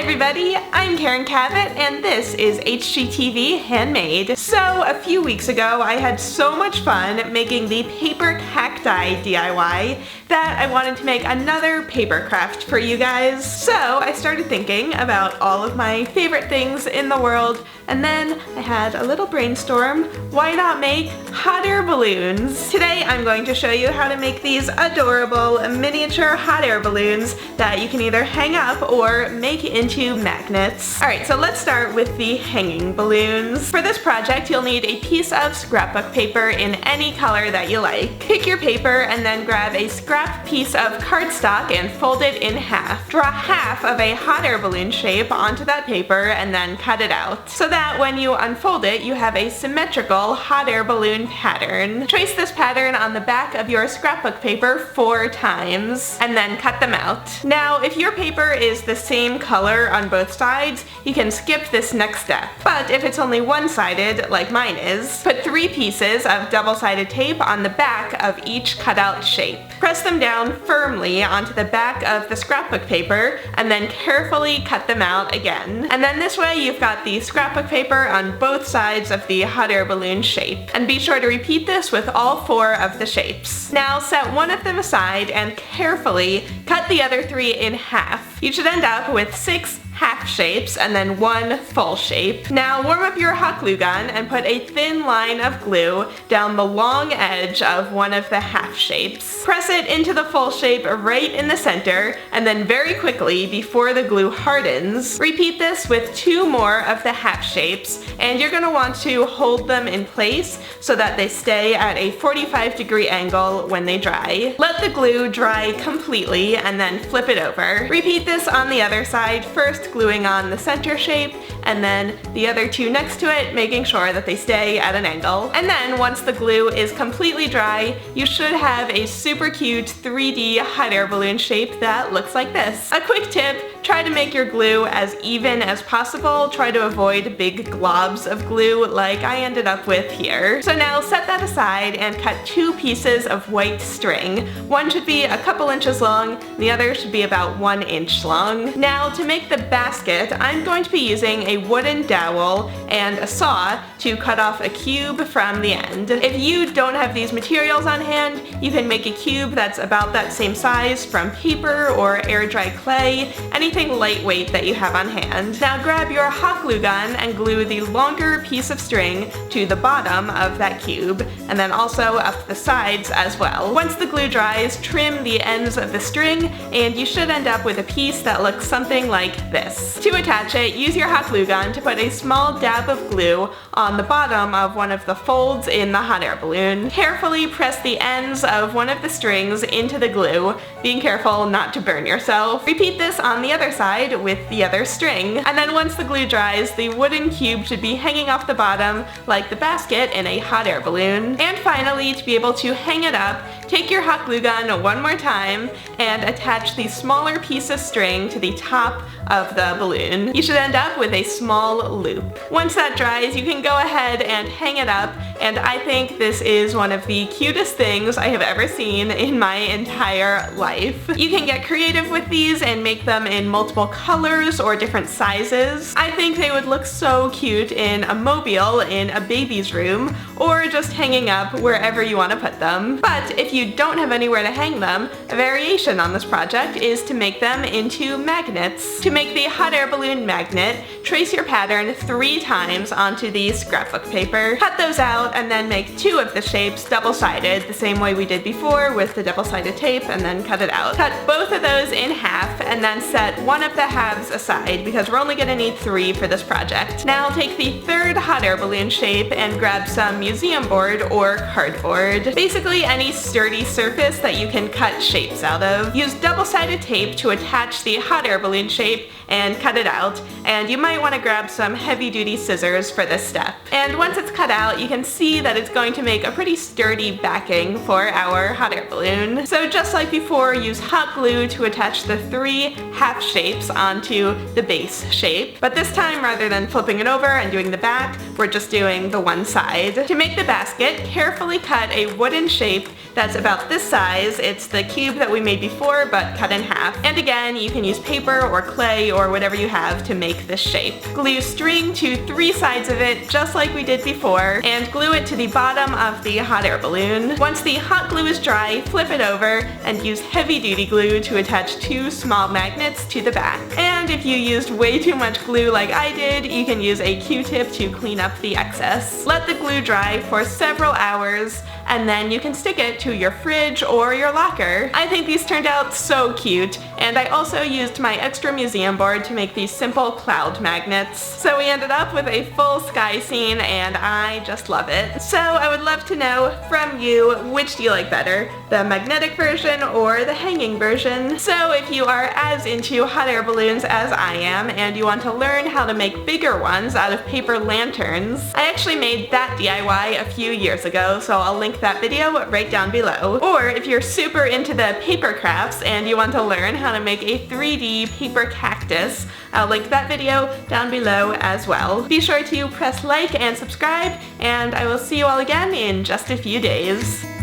everybody, I'm Karen Cavett and this is HGTV Handmade. So a few weeks ago I had so much fun making the paper cacti DIY that I wanted to make another paper craft for you guys. So I started thinking about all of my favorite things in the world, and then I had a little brainstorm. Why not make hot air balloons? Today I'm going to show you how to make these adorable miniature hot air balloons that you can either hang up or make into magnets. Alright, so let's start with the hanging balloons. For this project you'll need a piece of scrapbook paper in any color that you like. Pick your paper and then grab a scrap piece of cardstock and fold it in half. Draw half of a hot air balloon shape onto that paper and then cut it out, so that when you unfold it you have a symmetrical hot air balloon pattern. Trace this pattern on the back of your scrapbook paper 4 times and then cut them out. Now if your paper is the same color on both sides, you can skip this next step. But if it's only one-sided, like mine is, put 3 pieces of double-sided tape on the back of each cutout shape. Press them down firmly onto the back of the scrapbook paper and then carefully cut them out again. And then this way you've got the scrapbook paper on both sides of the hot air balloon shape. And be sure to repeat this with all 4 of the shapes. Now set one of them aside and carefully cut the other 3 in half. You should end up with 6 half shapes and then 1 full shape. Now warm up your hot glue gun and put a thin line of glue down the long edge of one of the half shapes. Press it into the full shape right in the center, and then very quickly, before the glue hardens, repeat this with 2 more of the half shapes, and you're going to want to hold them in place so that they stay at a 45-degree angle when they dry. Let the glue dry completely and then flip it over. Repeat this on the other side, first gluing on the center shape and then the other 2 next to it, making sure that they stay at an angle. And then once the glue is completely dry, you should have a super cute 3D hot air balloon shape that looks like this. A quick tip, try to make your glue as even as possible. Try to avoid big globs of glue like I ended up with here. So now set that aside and cut 2 pieces of white string. One should be a couple inches long, the other should be about 1 inch long. Now to make the basket, I'm going to be using a wooden dowel and a saw to cut off a cube from the end. If you don't have these materials on hand, you can make a cube that's about that same size from paper or air dry clay, anything lightweight that you have on hand. Now grab your hot glue gun and glue the longer piece of string to the bottom of that cube, and then also up the sides as well. Once the glue dries, trim the ends of the string and you should end up with a piece that looks something like this. To attach it, use your hot glue gun to put a small dab of glue on the bottom of one of the folds in the hot air balloon. Carefully press the ends of one of the strings into the glue, being careful not to burn yourself. Repeat this on the other side with the other string. And then once the glue dries, the wooden cube should be hanging off the bottom like the basket in a hot air balloon. And finally, to be able to hang it up, take your hot glue gun one more time and attach the smaller piece of string to the top of the balloon. You should end up with a small loop. Once that dries, you can go ahead and hang it up, and I think this is one of the cutest things I have ever seen in my entire life. You can get creative with these and make them in multiple colors or different sizes. I think they would look so cute in a mobile in a baby's room, or just hanging up wherever you want to put them. But if you don't have anywhere to hang them, a variation on this project is to make them into magnets. To make the hot air balloon magnet, trace your pattern 3 times onto the scrapbook paper. Cut those out and then make 2 of the shapes double-sided, the same way we did before with the double-sided tape, and then cut it out. Cut both of those in half and then set one of the halves aside because we're only going to need 3 for this project. Now take the 3rd hot air balloon shape and grab some museum board or cardboard. Basically any sturdy surface that you can cut shapes out of. Use double-sided tape to attach the hot air balloon shape and cut it out, and you might want to grab some heavy-duty scissors for this step. And once it's cut out, you can see that it's going to make a pretty sturdy backing for our hot air balloon. So just like before, use hot glue to attach the 3 half shapes onto the base shape. But this time, rather than flipping it over and doing the back, we're just doing the one side. To make the basket, carefully cut a wooden shape that's about this size. It's the cube that we made before, but cut in half. And again, you can use paper or clay or whatever you have to make this shape. Glue string to 3 sides of it, just like we did before, and glue it to the bottom of the hot air balloon. Once the hot glue is dry, flip it over and use heavy-duty glue to attach 2 small magnets to the back. And if you used way too much glue like I did, you can use a Q-tip to clean up the excess. Let the glue dry for several hours, and then you can stick it to your fridge or your locker. I think these turned out so cute, and I also used my extra museum board to make these simple cloud magnets. So we ended up with a full sky scene, and I just love it. So I would love to know from you, which do you like better, the magnetic version or the hanging version? So if you are as into hot air balloons as I am, and you want to learn how to make bigger ones out of paper lanterns, I actually made that DIY a few years ago, so I'll link that video right down below. Or if you're super into the paper crafts and you want to learn how to make a 3D paper cactus, I'll link that video down below as well. Be sure to press like and subscribe, and I will see you all again in just a few days.